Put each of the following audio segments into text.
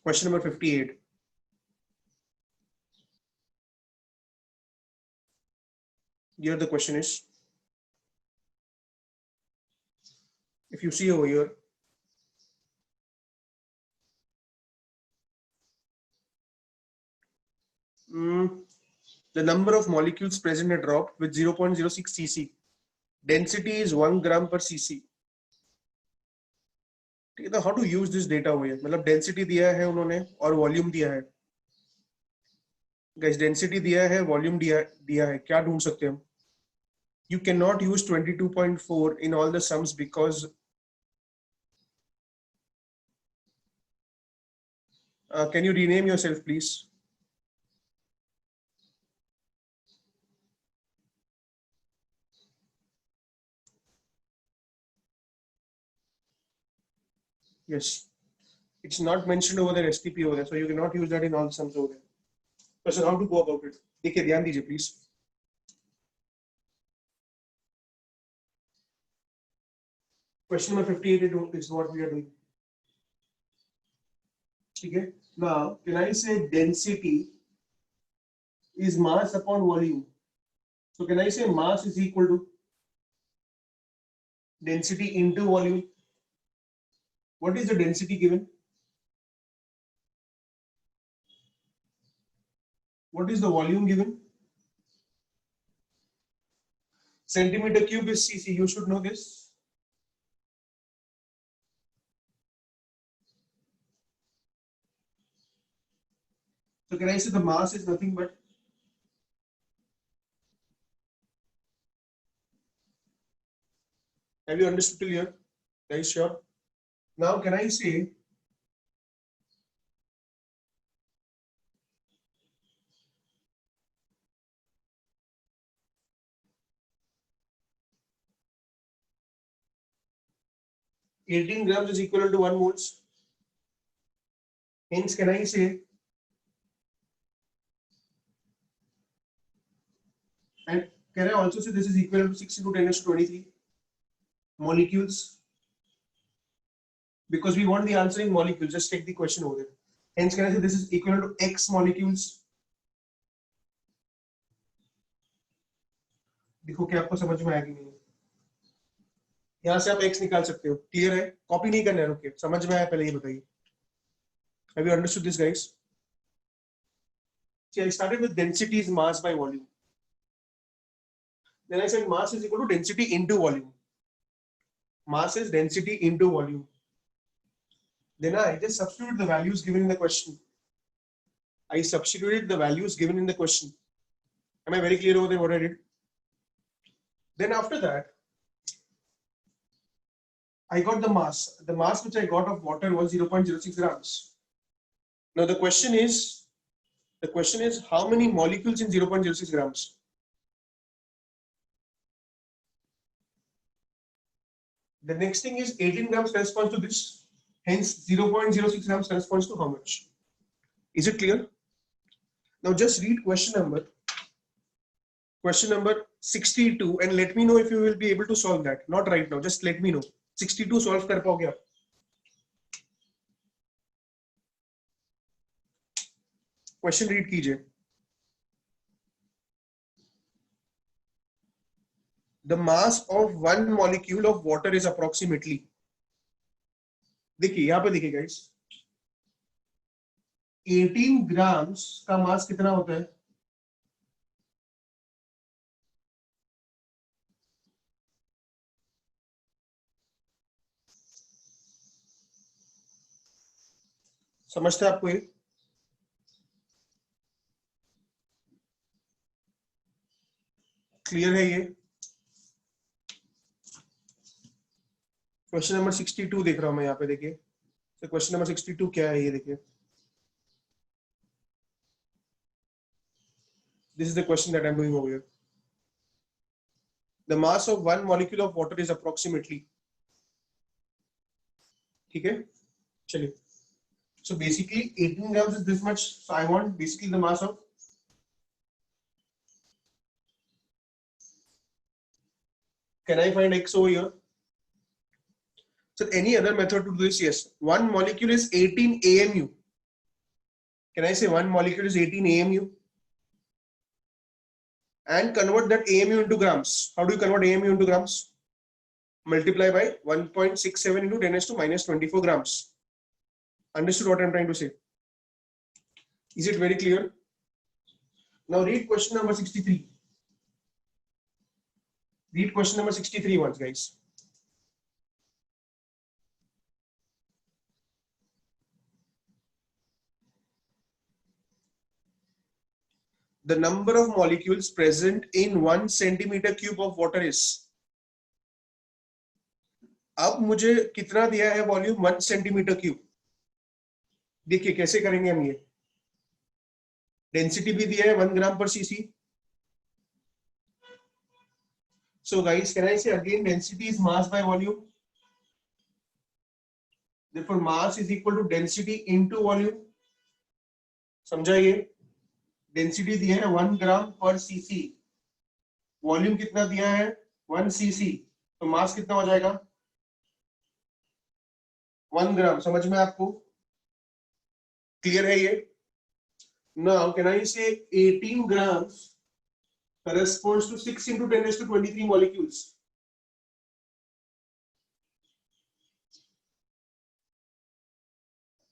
Question number 58. Here the question is, if you see over here, the number of molecules present in a drop with 0.06 cc. Density is 1 gram per cc. तो how to use this data over here? मतलब density दिया है उन्होंने और volume दिया है. Guys, density दिया है, volume दिया है. क्या ढूंढ सकते हैं हम? You cannot use 22.4 in all the sums because can you rename yourself, please? Yes, it's not mentioned over there STP over there, so you cannot use that in all the sums over there. Question: how to go about it? देखिए ध्यान दीजिए please. Question number 58 is what we are doing. Okay. Now, can I say density is mass upon volume? So can I say mass is equal to density into volume? What is the density given? What is the volume given? Centimeter cube is cc. You should know this. So can I say the mass is nothing but have you understood till here? Guys, sure. Now can I say (18 grams is equivalent to 1 moles? Hence, can I say and can I also say this is equivalent to 6 into 10 to 23 molecules? Because we want the answer in molecules, just take the question over there. Hence, can I say this is equivalent to X molecules? देखो क्या आपको समझ में आएगी नहीं? यहाँ से आप X निकाल सकते हो. क्लियर है? कॉपी नहीं करना है, रुकिए. समझ में आया पहले ये बताइए. Have you understood this, guys? See, I started with density is mass by volume. Then I said mass is equal to density into volume. Mass is density into volume. Then I just substituted the values given in the question. I substituted the values given in the question. Am I very clear over there what I did? Then after that, I got the mass. The mass which I got of water was 0.06 grams. Now the question is how many molecules in 0.06 grams? The next thing is 18 grams corresponds to this. Hence 0.06 grams corresponds to how much? Is it clear? Now just read question number 62 and let me know if you will be able to solve that. Not right now, just let me know. 62 solve कर पाओगे आप? Question read कीजिए. The mass of one molecule of water is approximately. देखिए यहाँ पे देखिए guys, 18 grams का मास कितना होता है? समझते हैं आपको ये? क्लियर है ये? क्वेश्चन नंबर 62 देख रहा हूं मैं यहाँ पे. देखिए तो क्वेश्चन नंबर 62 क्या है ये देखिए. This is the question that I'm doing over here. The mass of one molecule of water is approximately. ठीक है, चलिए. So basically 18 grams is this much. So I want basically the mass of. Can I find X over here? So any other method to do this? Yes. One molecule is 18 AMU. Can I say one molecule is 18 AMU? And convert that AMU into grams. How do you convert AMU into grams? Multiply by 1.67 into 10 raised to minus 24 grams. Understood what I'm trying to say? Is it very clear? Now read question number 63. Read question number 63 once, guys. The number of molecules present in 1 centimeter cube of water is. अब मुझे कितना दिया है volume 1 centimetre cube. देखिए कैसे करेंगे हम ये. डेंसिटी भी दिया है 1 ग्राम पर CC. So guys, can I say again density is mass by volume? Therefore mass is equal to density into volume. समझा ये? डेंसिटी दिया है 1 ग्राम पर सीसी. वॉल्यूम कितना दिया है 1 सीसी. तो मास कितना हो जाएगा 1 ग्राम. समझ में आपको? क्लियर है ये? Now can I say 18 grams corresponds to 6 into 10 raised to 23 molecules.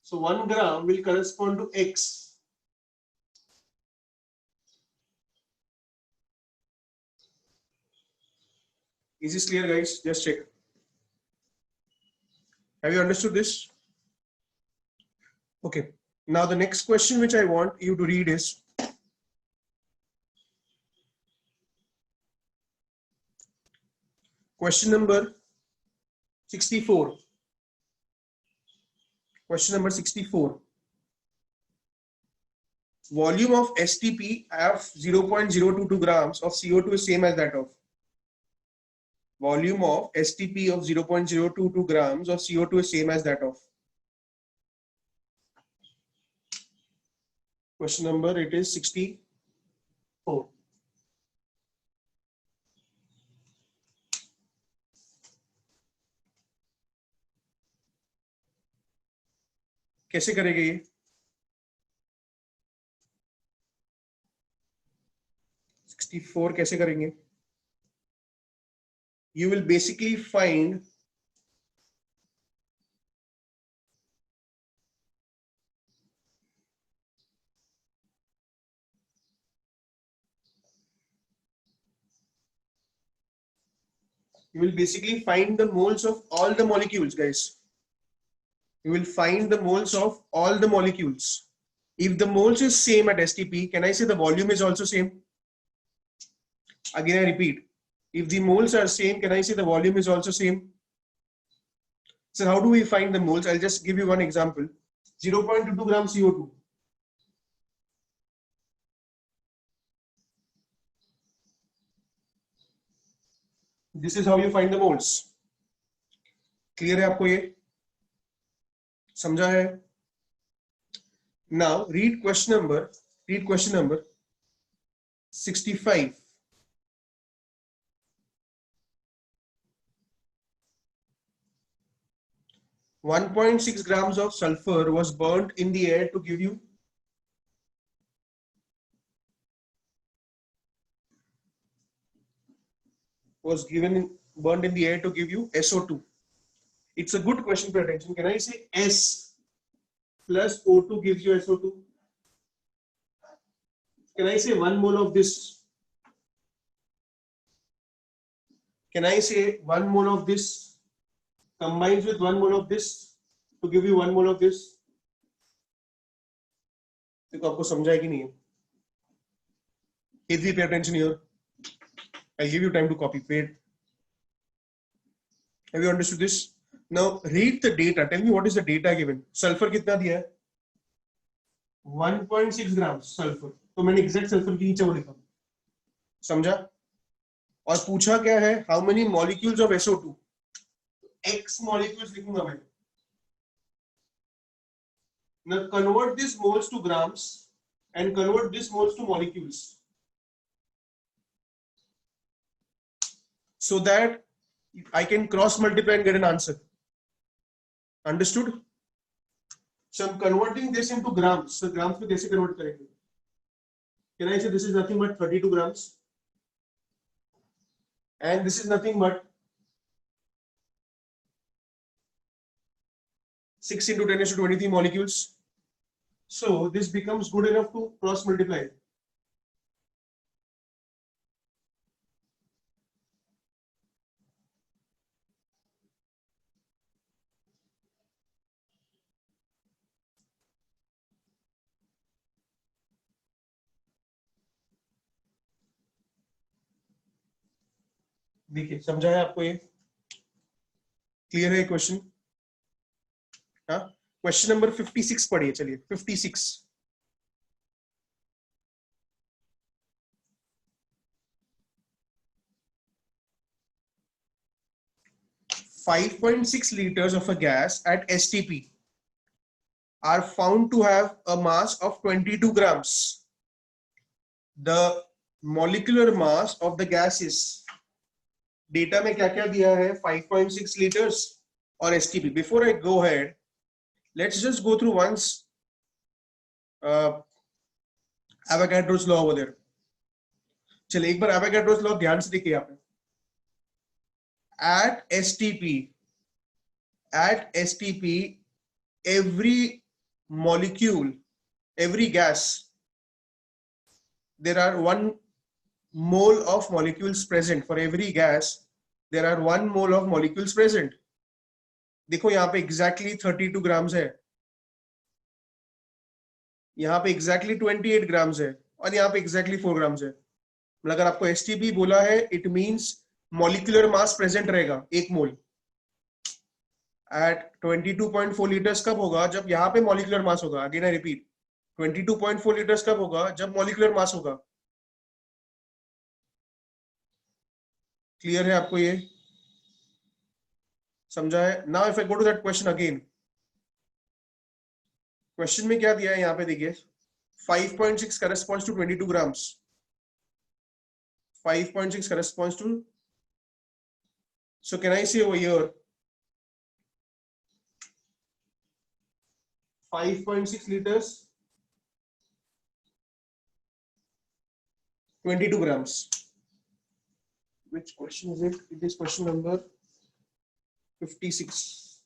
So 1 gram will correspond to X. Is this clear, guys? Just check. Have you understood this? Okay. Now the next question which I want you to read is question number 64. Question number 64. Volume of STP of 0.022 grams of CO2 is same as that of. Volume of STP of 0.022 grams of CO2 is same as that of. Question number, it is 64. कैसे करेंगे ये? 64 कैसे करेंगे? You will basically find the moles of all the molecules, guys. You will find the moles of all the molecules. If the moles is same at STP, can I say the volume is also same? Again, I repeat. If the moles are same, can I say the volume is also same? So how do we find the moles? I'll just give you one example. 0.22 gram CO2. This is how you find the moles. Clear है आपको ये? समझा है? Now read question number 65. .6 grams of sulfur was burnt in the air to give you burnt in the air to give you SO2. It's a good question, pay attention. Can I say S plus O2 gives you SO2? Can I say 1 mole of this? Can I say 1 mole of this combines with 1 mole of this to give you 1 mole of this? देखो आपको समझा है कि नहीं है? Please pay attention here. I'll give you time to copy. Have you understood this? Now read the data. Tell me what is the data given. Sulfur कितना दिया है? 1.6 grams सल्फर. तो मैंने एग्जैक्ट सल्फर की नीचे वो लिखा. समझा? और पूछा क्या है? How many molecules of SO2? X molecules लिखूंगा मैं. Now convert these moles to grams and convert these moles to molecules, so that I can cross multiply and get an answer. Understood? So I'm converting this into grams. So grams में कैसे convert करेंगे? Can I say this is nothing but 32 grams? And this is nothing but 6 into 10 to 23 molecules. So this becomes good enough to cross multiply. देखिए समझा है आपको ये? Clear है question? हाँ, क्वेश्चन नंबर 56 पढ़िए, चलिए 56. 5.6 liters of a gas at STP are found to have a mass of 22 grams. The molecular mass of the gas is, data में क्या क्या दिया है? 5.6 liters और STP. Before I go ahead, let's just go through once Avogadro's law over there. चलिए एक बार Avogadro's law ध्यान से देखिए यहाँ पे. At STP, every molecule, every gas, there are 1 mole of molecules present. For every gas, there are 1 mole of molecules present. देखो यहाँ पे exactly 32 grams है, यहाँ पे exactly 28 grams है और यहाँ पे exactly 4 grams है. मतलब अगर आपको STP बोला है, it means molecular mass present रहेगा 1 मोल. At 22.4 liters कब होगा? जब यहाँ पे molecular mass होगा. Again I repeat, 22.4 liters कब होगा? जब molecular mass होगा. क्लियर है आपको ये? समझा है? Now if I go to that question again, question में क्या दिया है यहाँ पे देखिए, 5.6 corresponds to 22 grams. 5.6 corresponds to, so can I say over here 5.6 liters, 22 grams. Which question is it? It is question number 56.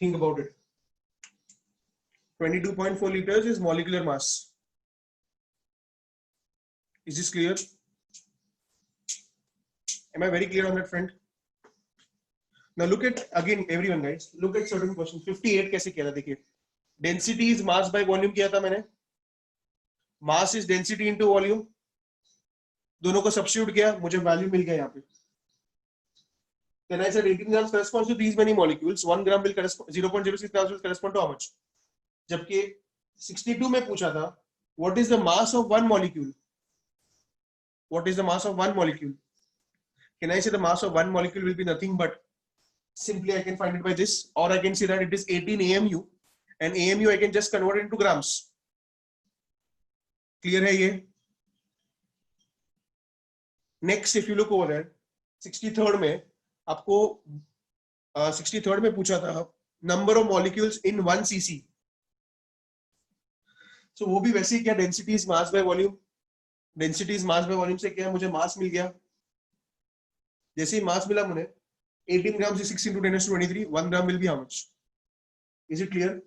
Think about it. 22.4 liters is molecular mass. Is this clear? Am I very clear on that front? Now look at again, everyone guys, look at certain question. 58 कैसे किया था देखिए. Density is mass by volume किया था मैंने. Mass is density into volume. दोनों को substitute किया, मुझे value मिल गया यहाँ पे. Then I said 18 grams corresponds to these many molecules. 1 gram will correspond, 0.06 grams will correspond to how much? जबकि 62 में पूछा था, what is the mass of one molecule? What is the mass of one molecule? Can I say the mass of one molecule will be nothing but simply I can find it by this, or I can say that it is 18 AMU, and AMU I can just convert it into grams. Clear है ये? Next, if you look over there, 63rd में आपको 63rd में पूछा था number of molecules in 1 cc. So वो भी वैसे ही क्या, density is mass by volume. Density is mass by volume से क्या मुझे mass मिल गया. जैसे ही mass मिला मुझे 18 grams is 6 into 10 to 23. 1 gram will be how much? Is it clear?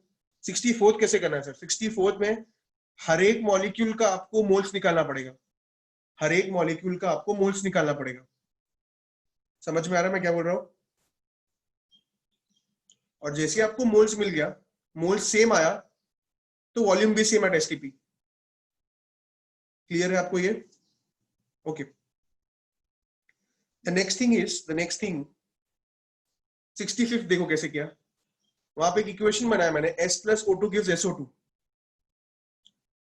64th कैसे करना है सर? 64th में हर एक मॉलिक्यूल का आपको मोल्स निकालना पड़ेगा. हर एक मॉलिक्यूल का आपको मोल्स निकालना पड़ेगा. समझ में आ रहा है मैं क्या बोल रहा हूं? और जैसे आपको मोल्स मिल गया, मोल्स सेम आया, तो वॉल्यूम भी सेम एट एसटीपी. क्लियर है आपको ये? Okay. The next thing 65th देखो कैसे किया. वहां पे एक इक्वेशन बनाया मैंने, S plus O2 gives SO2.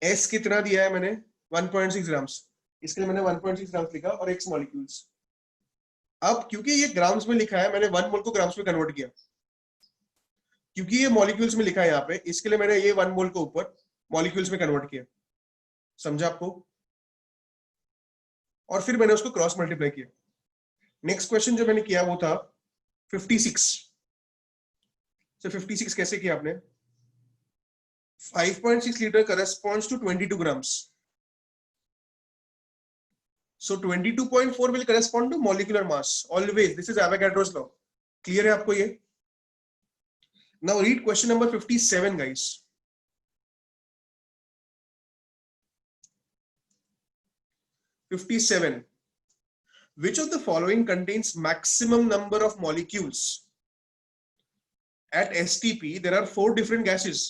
S कितना दिया है मैंने? 1.6 ग्राम्स. इसके लिए मैंने 1.6 ग्राम्स लिखा और X मॉलिक्यूल्स. अब क्योंकि ये ग्राम्स में लिखा है, मैंने 1 मोल को ग्राम्स में कन्वर्ट किया. क्योंकि ये मॉलिक्यूल्स में लिखा है यहाँ पे, इसके लिए मैंने ये 1 मोल को ऊपर मॉलिक्यूल्स में कन्वर्ट किया, समझा आपको, और फिर मैंने उसको क्रॉस मल्टीप्लाई किया। नेक्स्ट क्वेश्चन जो मैंने किया वो था 56। तो 56 कैसे किया आपने? 5.6 litre corresponds to 22 grams. So 22.4 will correspond to molecular mass. Always, this is Avogadro's law. Clear है आपको ये? Now read question number 57, guys. Which of the following contains maximum number of molecules? At STP, there are 4 different gases.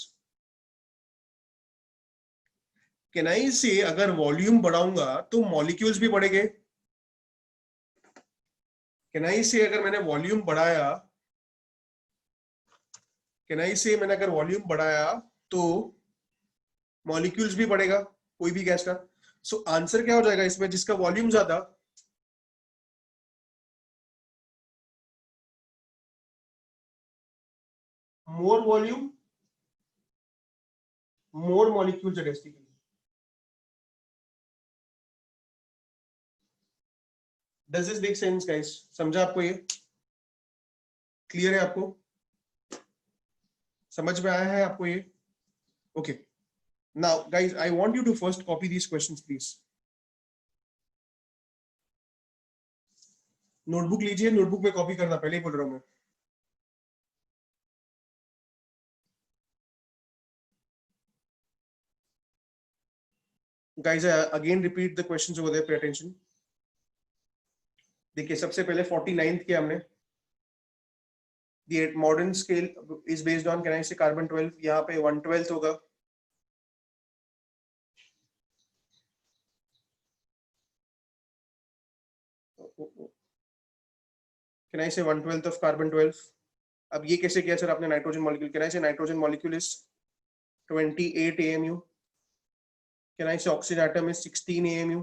Can I say अगर volume बढ़ाऊंगा तो molecules भी बढ़ेंगे? Can I say अगर मैंने वॉल्यूम बढ़ाया, Can I say मैंने अगर वॉल्यूम बढ़ाया तो मॉलिक्यूल्स भी बढ़ेगा कोई भी गैस का? सो आंसर क्या हो जाएगा इसमें? जिसका वॉल्यूम ज्यादा, more volume more molecules at STP. Does this make sense guys? समझा आपको ये? क्लियर है आपको? समझ में आया है आपको ये? Okay, now guys I want you to first copy these questions please. Notebook लीजिए, नोटबुक में कॉपी करना, पहले ही बोल रहा हूं मैं। Guys, I again repeat the questions over there, pay attention. देखिए सबसे पहले 49th किया हमने। The modern scale is based on, can I say, carbon 12, यहाँ पे 1/12 होगा। Can I say 1/12 of carbon 12? अब ये कैसे किया सर आपने nitrogen molecule? Can I say nitrogen molecule is 28 AMU? Can I say oxygen atom is 16 AMU?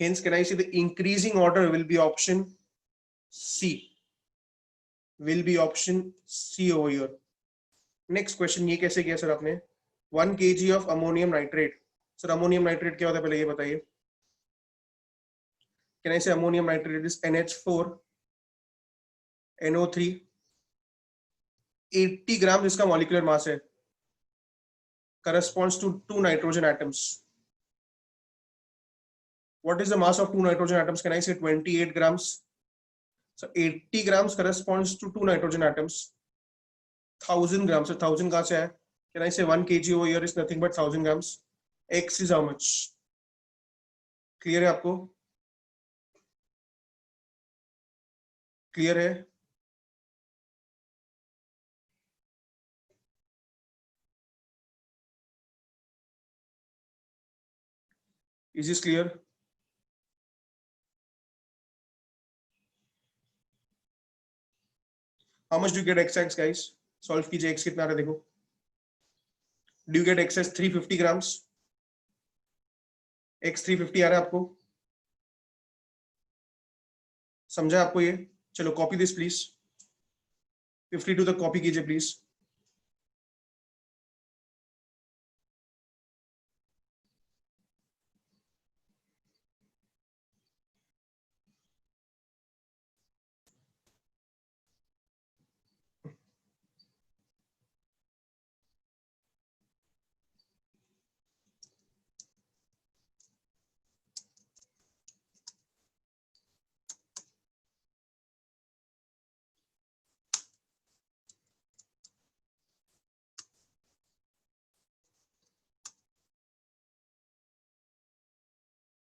Hence, can I say the increasing order will be option C? Will be option C over here. Next question, ये कैसे किया sir आपने? 1 kg of ammonium nitrate. Sir ammonium nitrate क्या होता है पहले ये बताइए। Can I say ammonium nitrate is NH4 NO3, 80 ग्राम इसका मॉलिक्यूलर मास है, corresponds to 2 nitrogen atoms. What is the mass of 2 nitrogen atoms? Can I say 28 grams? So 80 grams corresponds to 2 nitrogen atoms. 1000 grams. So 1000 कहाँ से है? Can I say 1 kg over here is nothing but 1000 grams. X is how much? Clear है आपको? Clear है? Is this clear? How much do you get x, guys? Solve कीजिए, x कितना आ रहा है देखो। Do you get x as 350 grams? x 350 आ रहा है आपको? समझा आपको ये? चलो कॉपी दिस प्लीज। 52 तक कॉपी कीजिए प्लीज।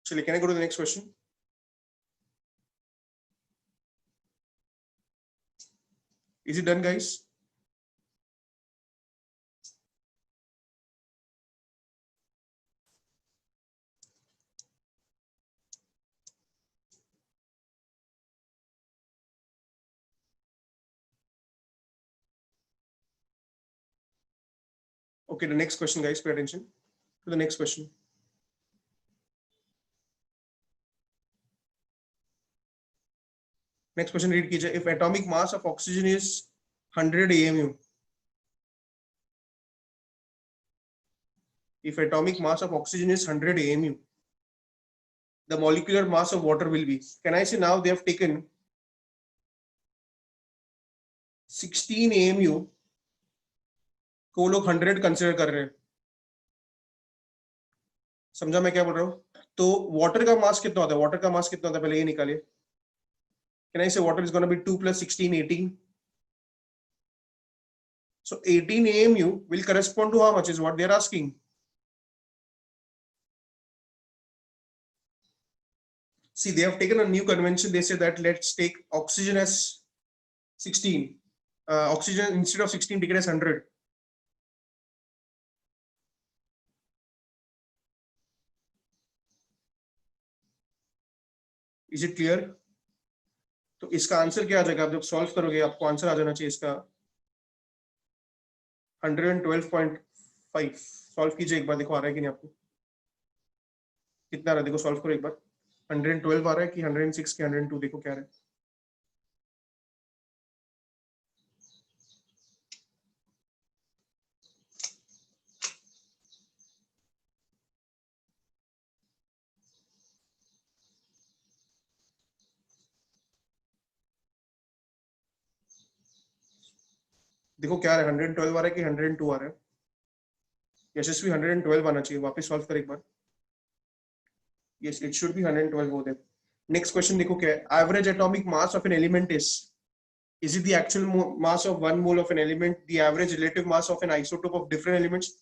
चलिए, can I go to the next question? Is it done, guys? Okay, the next question, guys, pay attention to the next question. Next question read कीजिए. If atomic mass of oxygen is 100 AMU. If atomic mass of oxygen is 100 AMU, the molecular mass of water will be. Can I say now they have taken 16 AMU को लोग 100 consider कर रहे हैं. समझा मैं क्या बोल रहा हूँ? तो वाटर का मास कितना होता है? वाटर का मास कितना होता है पहले ये निकालिए. Can I say water is going to be 2 plus 16, 18? So 18 AMU will correspond to how much is what they are asking. See, they have taken a new convention. They say that let's take oxygen as 16. Oxygen instead of 16, take it as 100. Is it clear? तो इसका answer क्या आ जाएगा? आप जब solve करोगे आपको answer आ जाना चाहिए इसका 112.5. सॉल्व कीजिए एक बार, देखो आ रहा है कि नहीं आपको. कितना आ रहा है देखो, सॉल्व करो एक बार. 112 आ रहा है कि 106 कि 102? देखो क्या आ रहा है. देखो क्या आ रहा है, 112 आ रहा है कि 102 आ रहा है. यशस्वी 112 आना चाहिए. वापस सॉल्व कर एक बार. Yes, it should be 112 over there. Next question देखो क्या है. Average atomic mass of an element is it the actual mass of one mole of an element, the average relative mass of an isotope of different elements?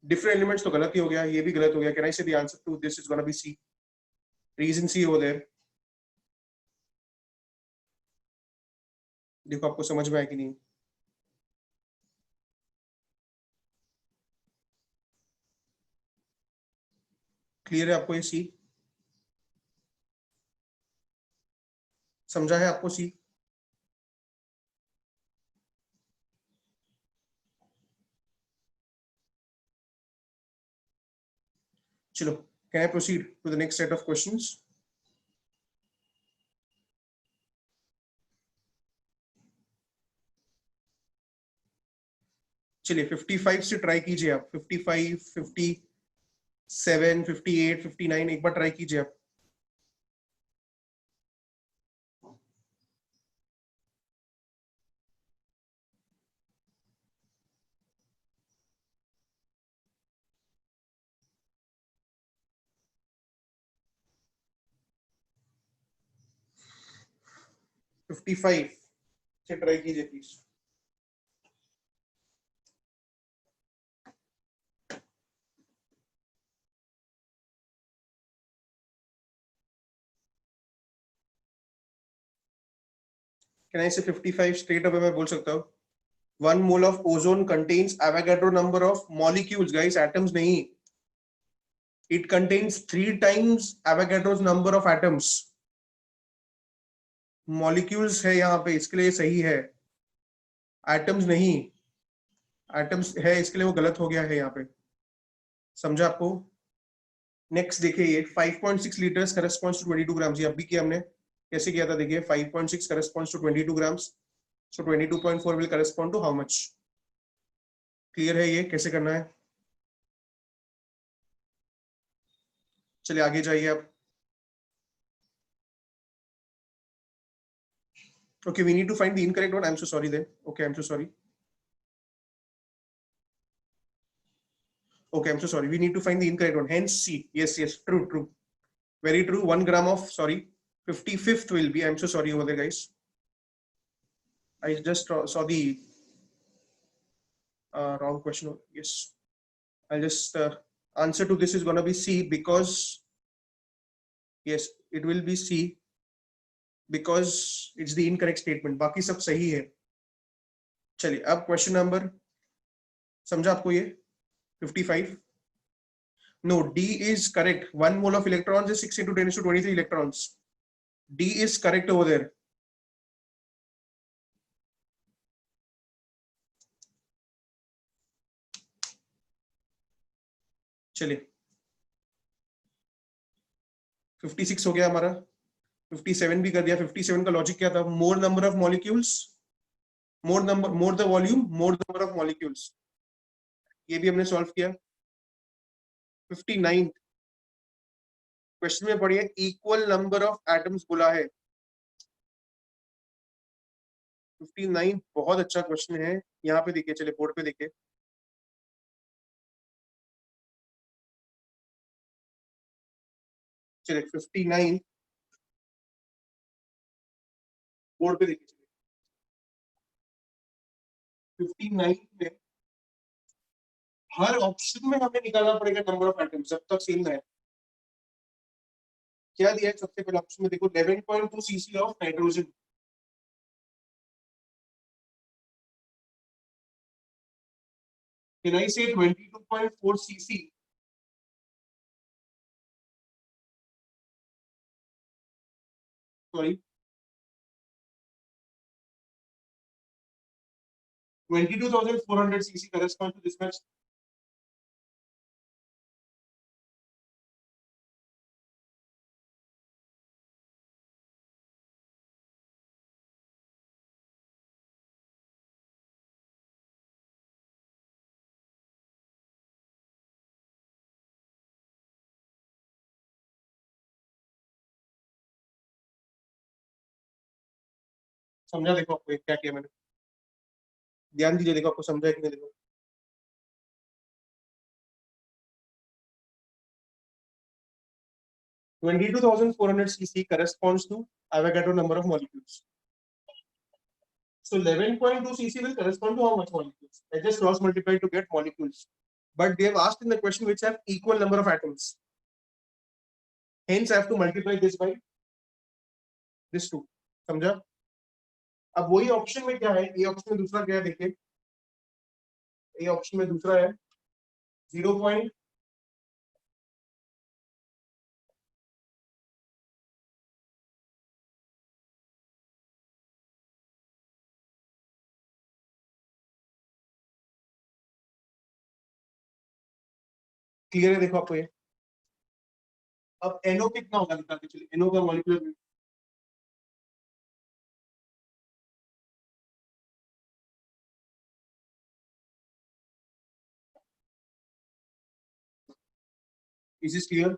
Different elements तो गलत ही हो गया, ये भी गलत हो गया. Can I say the answer to this is going to be C? Reason C over there. देखो आपको समझ में आया कि नहीं? क्लियर है आपको ये C? समझा है आपको C? चलो, can I proceed to the next set of questions? चलिए 55 से ट्राई कीजिए आप. 55, 57, 58, 59 एक बार ट्राई कीजिए आप. । 55 से ट्राई कीजिए please. Can I say 55 straight away मैं बोल सकता हूँ. 1 mole of ozone contains Avogadro number of molecules, guys, atoms नहीं. It contains 3 times Avogadro's number of atoms. Molecules है यहाँ पे, इसके लिए सही है. Atoms नहीं. Atoms है, इसके लिए वो गलत हो गया है यहाँ पे. समझा आपको? नेक्स्ट देखिए ये 5.6 लीटर्स corresponds to 22 grams. ये अभी किया हमने. कैसे किया था देखिए. 5.6 corresponds to 22 grams. So 22.4 will correspond to how much? Clear है ये कैसे करना है? चलिए आगे जाइए आप. Okay, we need to find the incorrect one. I'm so sorry then. Okay, I'm so sorry. Okay, I'm so sorry. We need to find the incorrect one. Hence C. Yes, yes, true, true. Very true. 1 gram of, sorry, 55th will be. I'm so sorry over there, guys. I just saw the wrong question. Yes. I'll just answer to this is going to be C because, yes, it will be C because it's the incorrect statement. बाकी सब सही है. चलिए अब question number, समझा आपको ये 55? No, D is correct. 1 mole of electrons is 6 into 10 to 23 electrons. D is correct over there. चलिए 56 हो गया हमारा. 57 भी कर दिया. 57 का लॉजिक क्या था? मोर number of molecules more the volume, more the number of molecules. ये भी हमने सॉल्व किया. 59 क्वेश्चन में पढ़िए इक्वल नंबर ऑफ एटम्स बोला है. 59 बहुत अच्छा क्वेश्चन है. यहाँ पे देखिए, चलिए बोर्ड पे देखिए. चलिए 59 बोर्ड पे देखिए. 59 में हर ऑप्शन में हमें निकालना पड़ेगा नंबर ऑफ एटम्स जब तक सेम है. क्या दिया है सबसे पहले ऑप्शन में? देखो 11.2 CC of nitrogen. Can I say 22.4 cc? Sorry, 22,400 cc corresponds to this much. समझा? देखो आपको क्या किया मैंने, ध्यान दीजिए. देखो आपको समझा कि नहीं? देखो 22,400 cc corresponds to Avogadro number of molecules. So 11.2 cc will correspond to how much molecules? I just cross multiply to get molecules. But they have asked in the question which have equal number of atoms. Hence I have to multiply this by this two. समझा? अब वही option में क्या है? A option में दूसरा क्या है देखिए. ए ऑप्शन में दूसरा है 0. क्लियर है? देखो आपको ये. अब NO कितना होगा बताते चलिए. NO का molecular weight is is clear.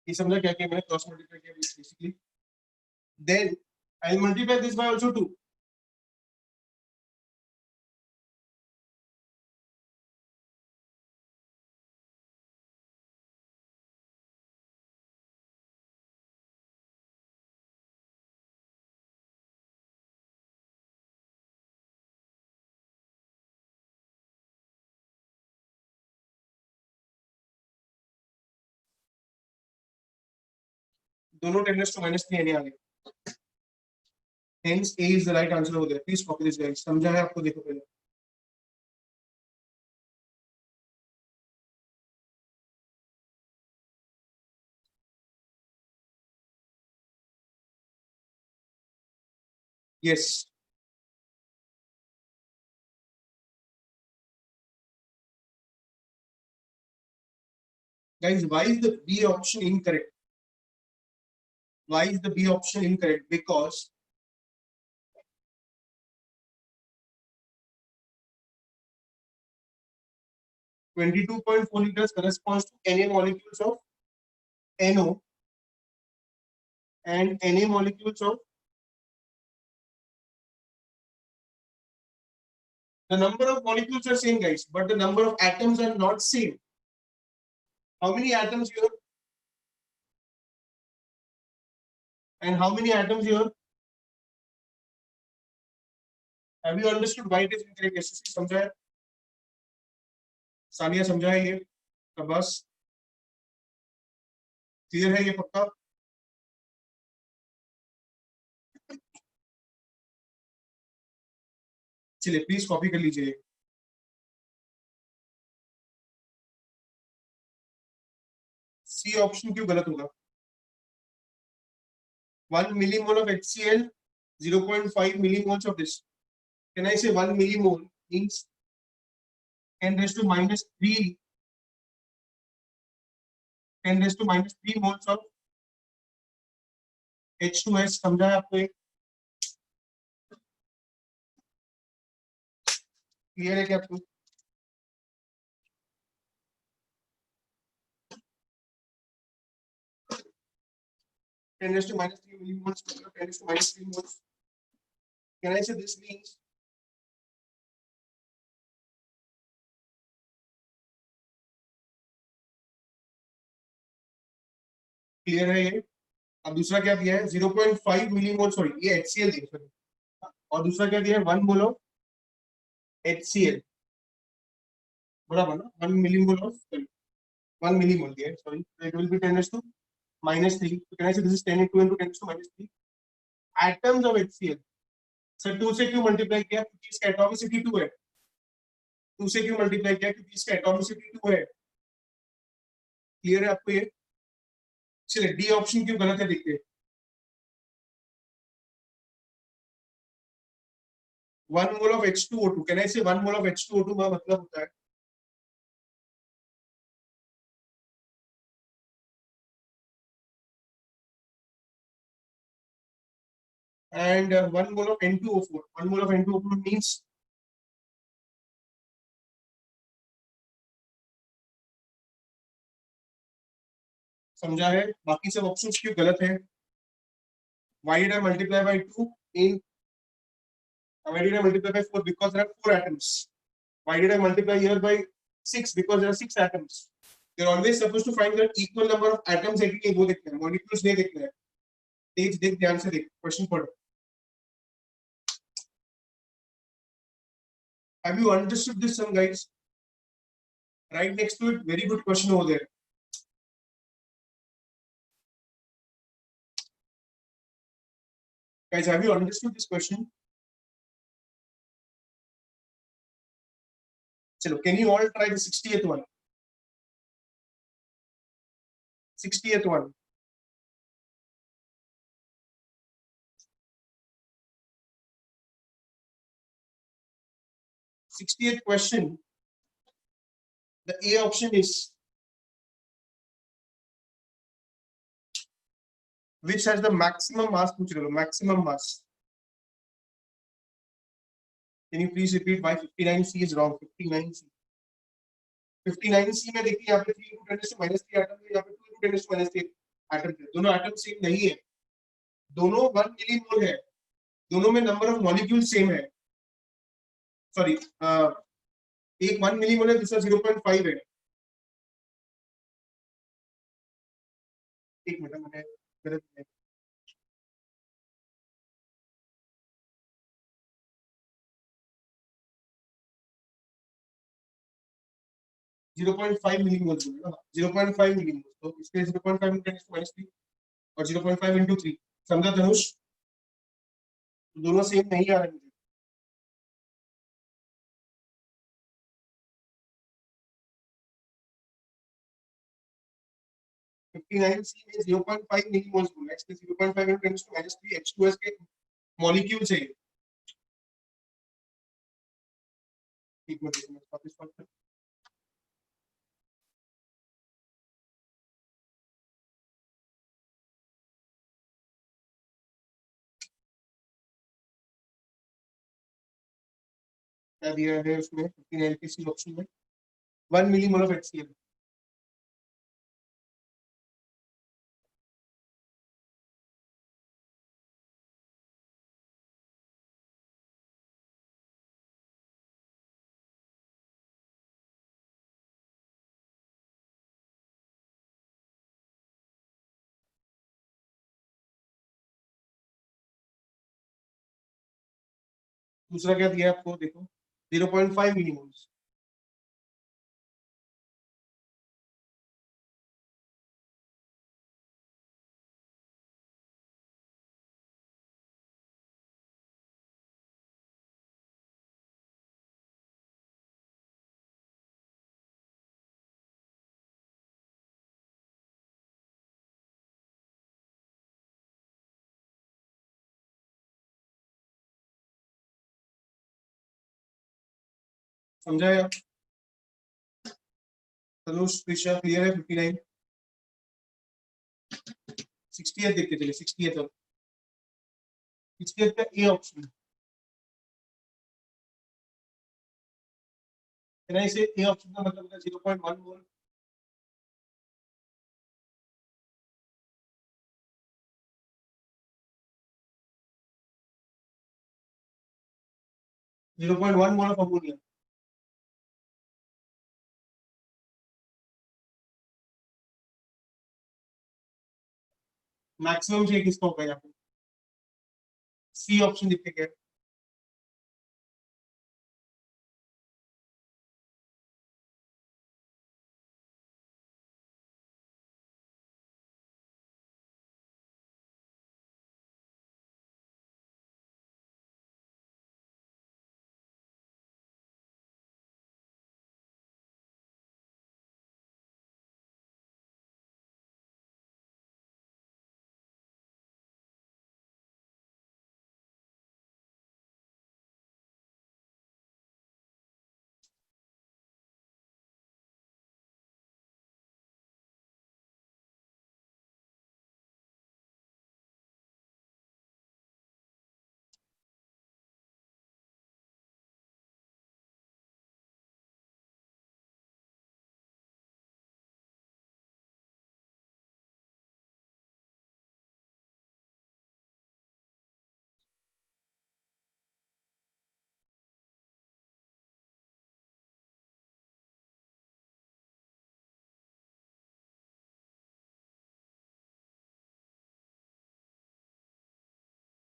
ये समझा क्या किया मैंने? क्रॉस मल्टीप्लाई किया basically. Then I multiply this by also 2. दोनों 10⁻³ आने आ गए. Hence A is the right answer over there. Please copy this guys. समझा है आपको? देखो पहले. Yes. Guys, why is the B option incorrect? Why is the B option incorrect? Because (22.4 liters) corresponds to Na molecules of NO and Na molecules of the number of molecules are same guys, but the number of atoms are not same. How many atoms here? And how many atoms here? Have you understood why it is incorrect? SSC समझा है? सानिया समझा है ये? बस clear है ये पक्का? चलिए प्लीज कॉपी कर लीजिए। सी ऑप्शन क्यों गलत होगा? 1 millimole of HCl, 0.5 millimoles of this. Can I say 1 millimole means 10 raised to minus 3, 10 raised to minus 3 moles of H2S? समझा है आपको? एक क्लियर है क्या आपको? 10 raised to minus 3 millimoles, 10 raised to minus 3 moles. Can I say this means clear है ये? अब दूसरा क्या दिया है? 0.5 मिलीमोल, सॉरी ये HCl दिया, सॉरी, और दूसरा क्या दिया है? 1 मोल ऑफ HCl, बराबर ना? 1 मिलीमोल ऑफ, 1 millimole दिया है, sorry, it will be 10 raised to minus 3. So can I say this is 10 into 10 raised to minus 3 atoms of HCl? Sir 2 से क्यों मल्टीप्लाई किया? क्योंकि इसका एटॉमिसिटी 2 है। 2 से क्यों मल्टीप्लाई किया? क्योंकि इसका एटॉमिसिटी 2 है। क्लियर है आपको ये? चलिए डी ऑप्शन क्यों गलत है देखते हैं। 1 mole of H2O2, can I से 1 मोल ऑफ H2O2 का मतलब होता है and 1 mole of N2O4. 1 mole of N2O4 means समझा है? बाकी सब ऑप्शंस क्यों गलत है? Why did I multiply by 2 in why did I multiply by 4? Because there are 4 atoms. Why did I multiply here by 6? Because there are 6 atoms. You're always supposed to find the equal number of atoms every वो देखना है, molecules नहीं देखना है। तेज देख, ध्यान से देख, क्वेश्चन पढ़ो। Have you understood this, some guys? Right next to it, very good question over there. Guys, have you understood this question? Chalo, can you all try the 60th one? 60th one. 60th question. The A option is which has the maximum mass? Maximum mass. Can you please repeat why 59C is wrong? 59C. 59C में देखिए यहाँ पे 3 into 10 to minus 3 atom है, यहाँ पे 2 into 10 to minus 3 atom है। दोनों atom same नहीं है, दोनों 1 मिलीमोल है, दोनों में नंबर ऑफ मॉलिक्यूल सेम है। सॉरी, एक 1 मिलीमोल है, दूसरा 0.5 है। एक मिनट, मैंने गलत किया। 0.5 मिलीमोल, 0.5 मिलीमोल, तो इसके 0.5 into 10 to minus 3 और 0.5 into 3, समझा धनुष? दोनों सेम नहीं आ रहे मुझे। 59C में 0.5 मिलीमोल्स बोला, इसके 0.5 into 10 to minus 3 H2S के मॉलिक्यूल्स है। एक मिनट, वापस पढ़ते हैं। क्या दिया है उसमें 59 के सी ऑप्शन में? 1 मिलीमोल ऑफ HCl। दूसरा क्या दिया आपको, देखो 0.5 मिलीमोल्स। समझा है? तनुष प्रिशा क्लियर है? 59 60th देख के चलिए 60th अब 60th का ए ऑप्शन है इसे ए ऑप्शन का मतलब 0.1 मोल 0.1 मोल ऑफ अमोनिया मैक्सिमम चाहिए किसका होगा यहाँ पे सी ऑप्शन लिख के क्या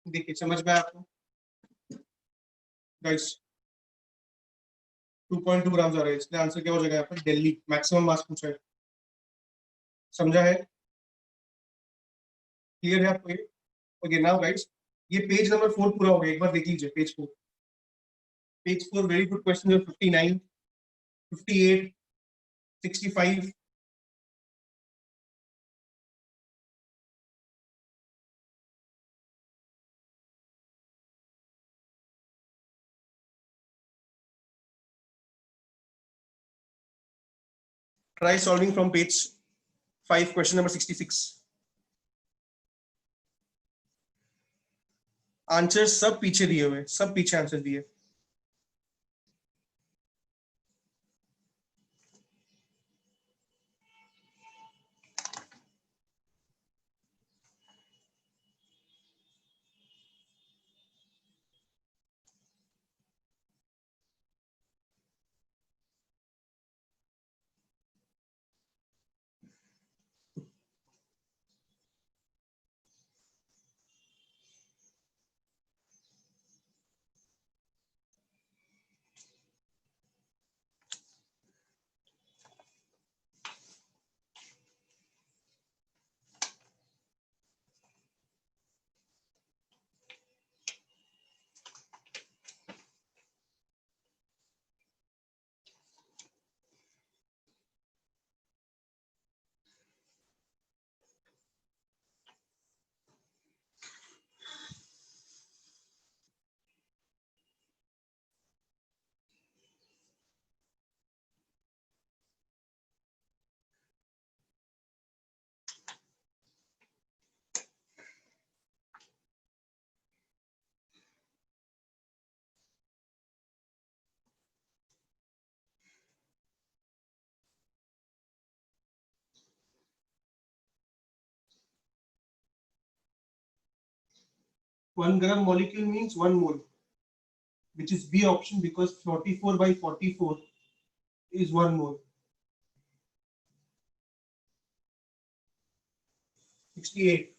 देखिए समझ में आया आपको गाइस 2.2 ग्राम आ रहा है इसलिए आंसर क्या हो जाएगा यहाँ पर दिल्ली मैक्सिमम मास पूछा है समझा है क्लियर है आपको ये ओके नाउ गाइस ये पेज नंबर 4 पूरा हो गया एक बार देख लीजिए पेज 4 वेरी गुड क्वेश्चन है 59 58 65 try solving from page 5 question number 66 answer सब पीछे दिए हुए सब पीछे आंसर दिए 1 gram molecule means 1 mole which is B option because 44 by 44 is 1 mole 68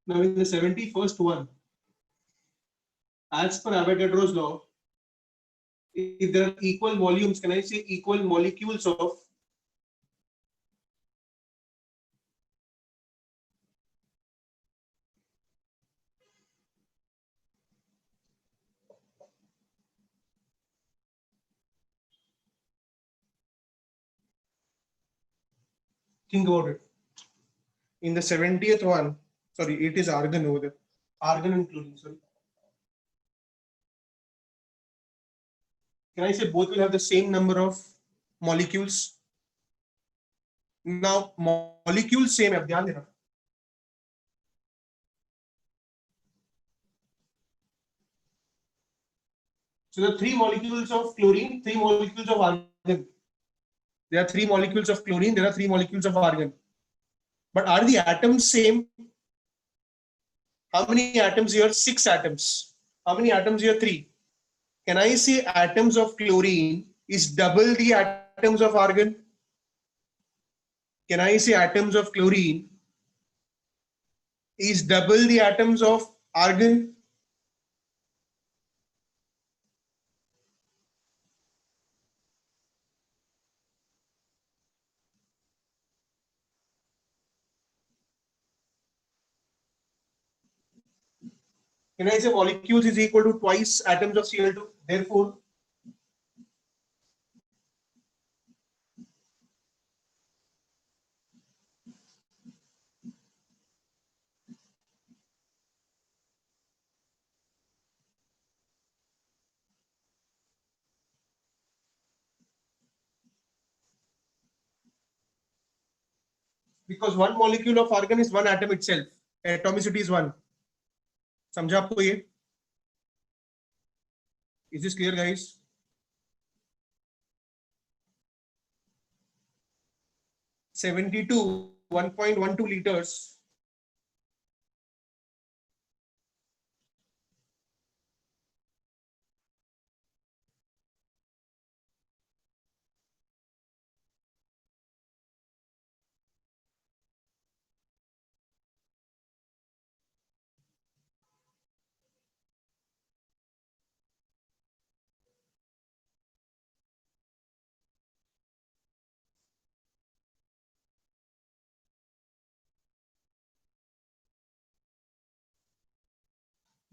Now in the 71st one, as per Avogadro's law, if there are equal volumes, can I say equal molecules of think about it. In the 70th one, sorry, it is argon over there. Argon and chlorine, sorry. Can I say both will have the same number of molecules? Now, molecules same है, ध्यान देना. So the three molecules of chlorine, three molecules of argon. There are three molecules of chlorine, there are three molecules of argon. But are the atoms same? How many atoms here? 6 atoms. How many atoms here? 3. Can I say atoms of chlorine is double the atoms of argon? Can I say atoms of chlorine is double the atoms of argon? Can I say molecules is equal to twice atoms of Cl2? Therefore, because one molecule of argon is one atom itself. Atomicity is 1. समझा आपको ये? Is this clear, guys? (72) 1.12 liters.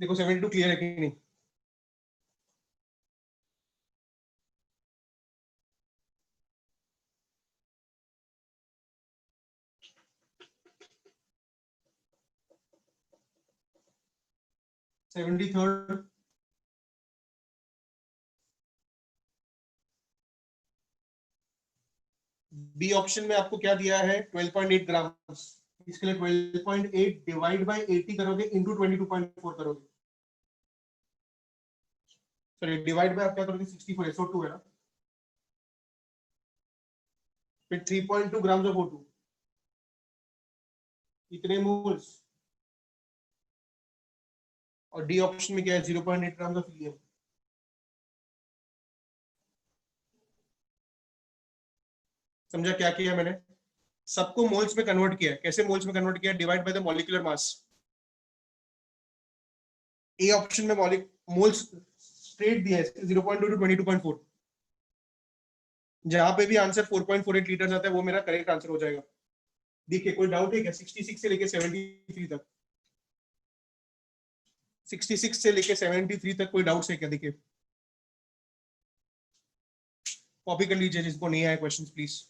देखो 72 clear है कि नहीं? Seventy third B option में आपको क्या दिया है? 12.8 ग्राम. इसके लिए 12.8 डिवाइड बाय 80 करोगे इंटू 22.4 करोगे. सॉरी डिवाइड बाय आप क्या करोगे? 64 SO2 है ना. फिर 3.2 ग्राम ऑफ O2. इतने मोल्स. और डी ऑप्शन में क्या है? 0.8 ग्राम ऑफ हीलियम. समझा क्या किया मैंने? सबको मोल्स में कन्वर्ट किया. कैसे मोल्स में कन्वर्ट किया? Divide by the molecular mass. A option में मोल्स स्ट्रेट दिया है 0.2 टू 22.4. जहां पे भी आंसर 4.48 लीटर आता है वो मेरा करेक्ट आंसर हो जाएगा. देखिए कोई डाउट है क्या? 66 से लेके 73 तक. 66 से लेके 73 तक कोई डाउट है क्या? देखिए कॉपी कर लीजिए जिसको नहीं आया questions please.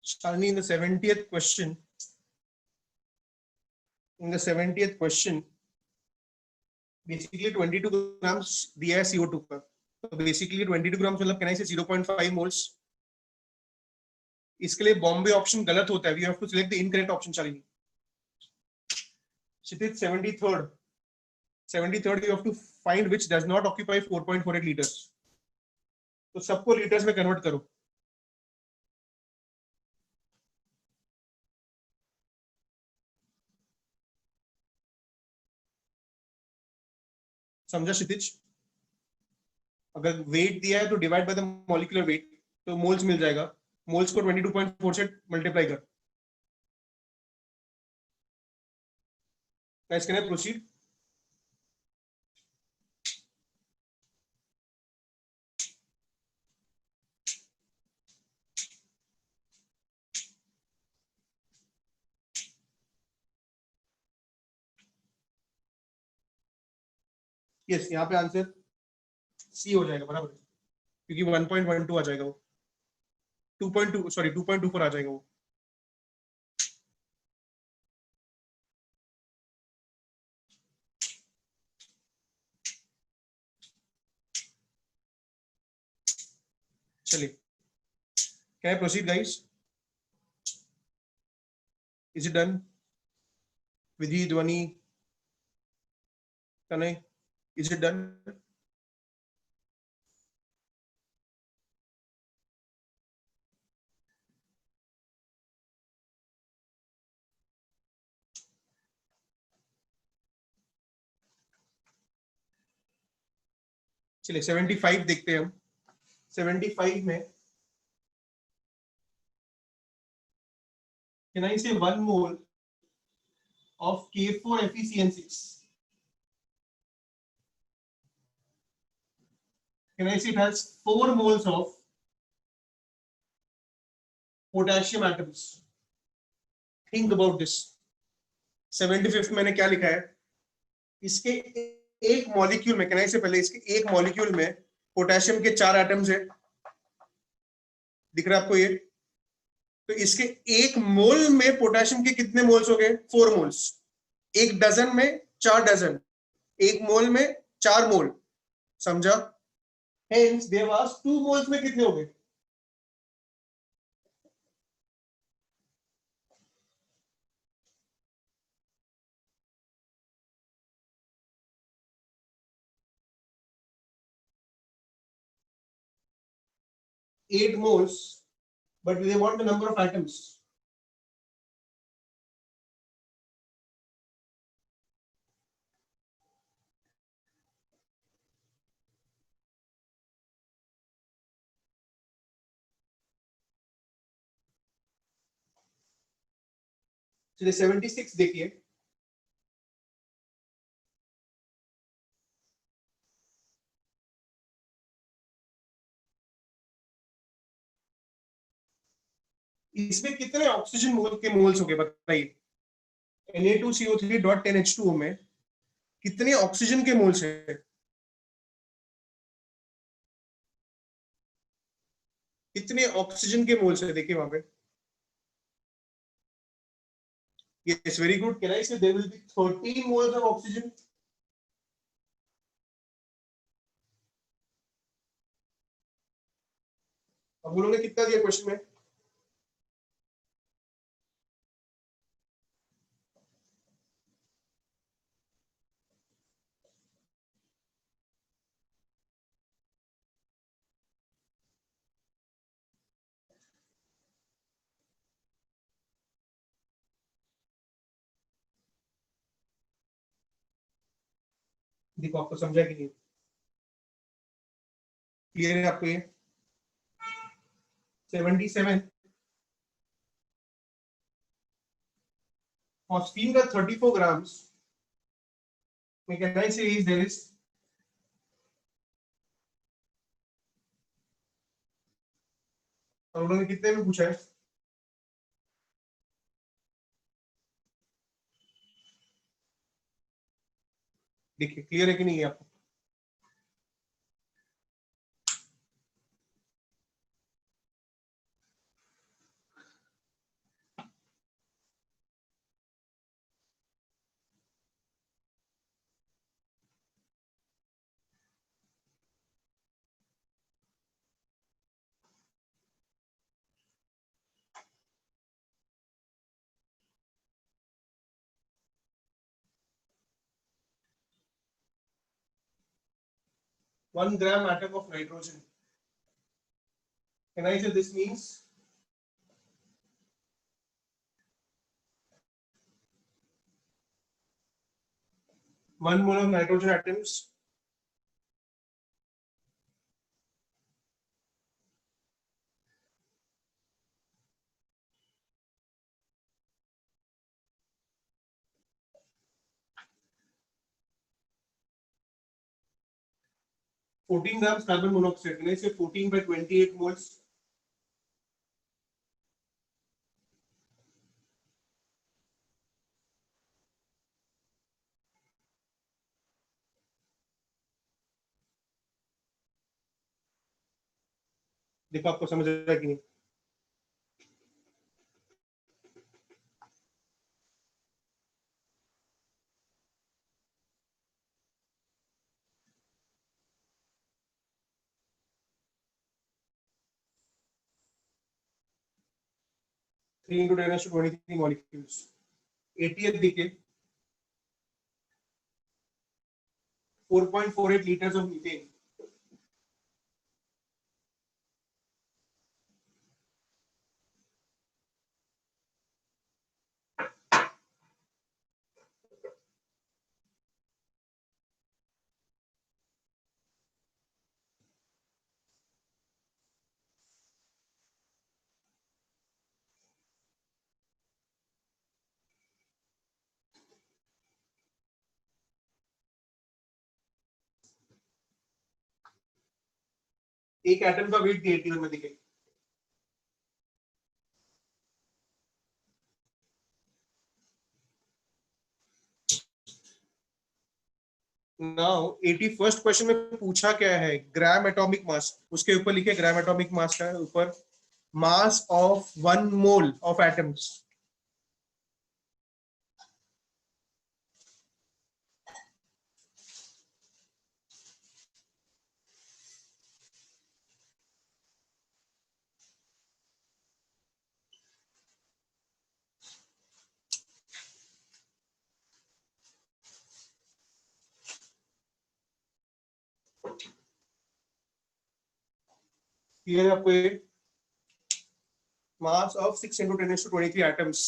Shalini, in the 70th question, basically 22 grams दिया है CO2 का, तो basically 22 grams मतलब can I say 0.5 moles. इसके लिए बॉम्बे ऑप्शन गलत होता है. We have to select the incorrect option. Shalini. Kshitij, 73rd you have to find which does not occupy 4.48 liters. तो सबको लीटर्स में कन्वर्ट करो. समझा क्षितिज? अगर वेट दिया है तो divide by the molecular weight, तो मोल्स मिल जाएगा. मोल्स को 22.4 से मल्टीप्लाई कर. Guys can I proceed? Yes, यहाँ पे आंसर सी हो जाएगा बराबर, क्योंकि 1.12 आ जाएगा वो. 2.2 सॉरी 2.24 आ जाएगा वो. चलिए, can I proceed guys? Is it done? Vidhi, Dhwani, Kanai, is it done? चलिए 75 देखते हैं हम. 75 में can I say 1 mole of K4FeCN6? Can I say it has 4 moles of potassium atoms? Think about this. 75th मैंने क्या लिखा है? इसके एक मॉलिक्यूल में, कैन आई से पहले इसके एक मॉलिक्यूल में पोटेशियम के 4 एटम्स है. दिख रहा है आपको ये? तो इसके एक मोल में पोटेशियम के कितने मोल्स हो गए? 4 मोल्स. एक डजन में 4 डजन, एक मोल में 4 मोल. समझा? Hence they have asked 2 moles में कितने हो गए? Eight moles, but they want the number of atoms. चलिए 76 देखिए. इसमें कितने ऑक्सीजन मोल के मोल्स हो गए बताइए? Na2CO3.10H2O में कितने ऑक्सीजन के मोल्स है? कितने ऑक्सीजन के मोल्स है देखिए वहां पे. Yes, very good. Can I say there will be 13 moles of oxygen? अब उन्होंने कितना दिया क्वेश्चन में? देखो आपको समझा कि नहीं? क्लियर है आपको ये? 77 फॉस्फीन का 34 ग्राम्स में कैन आई से इज देयर इज और उन्होंने कितने में पूछा है? देखिए क्लियर है कि नहीं है आपको? 1 gram atom of nitrogen. Can I say this means 1 mole of nitrogen atoms (14 grams carbon monoxide. Can I say 14 by 28 moles? देखो आपको समझ रहा है कि नहीं? Three into 10 to 23 molecules. 80th decay. 4.48 liters of methane. एक एटम का wait दिया 81 में दिखे. Now 81st क्वेश्चन में पूछा क्या है? Gram atomic mass. उसके ऊपर लिखे ग्राम एटॉमिक मास का ऊपर mass of 1 mole of atoms. ये है आपको ये mass of 6 into 10 to 23 atoms.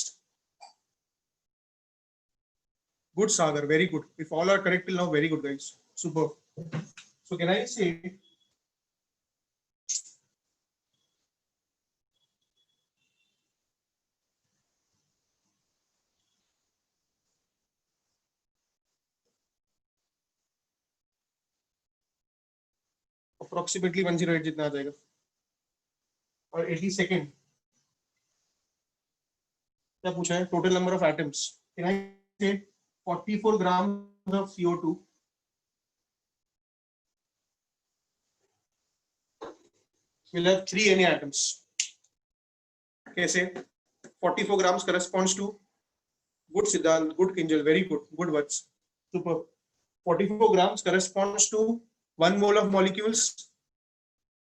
Good, Sagar. Very good. If all are correct till now, very good, guys. Super. So can I say approximately 108 जितना आ जाएगा. और 82nd क्या पूछा है? Total number of atoms. Can I say 44 grams of CO2 will have 3 Na atoms. कैसे? 44 grams corresponds to good Siddhant, good Kinjal, very good, good words. Super. 44 grams corresponds to 1 mole of molecules,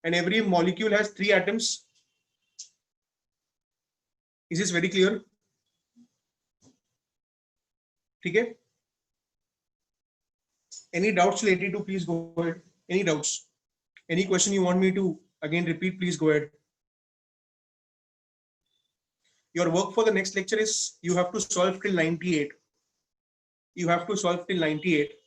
and every molecule has 3 atoms. Is this very clear? ठीक है? Any doubts till 82? Please go ahead. Any doubts? Any question you want me to again repeat? Please go ahead. Your work for the next lecture is you have to solve till 98. You have to solve till 98.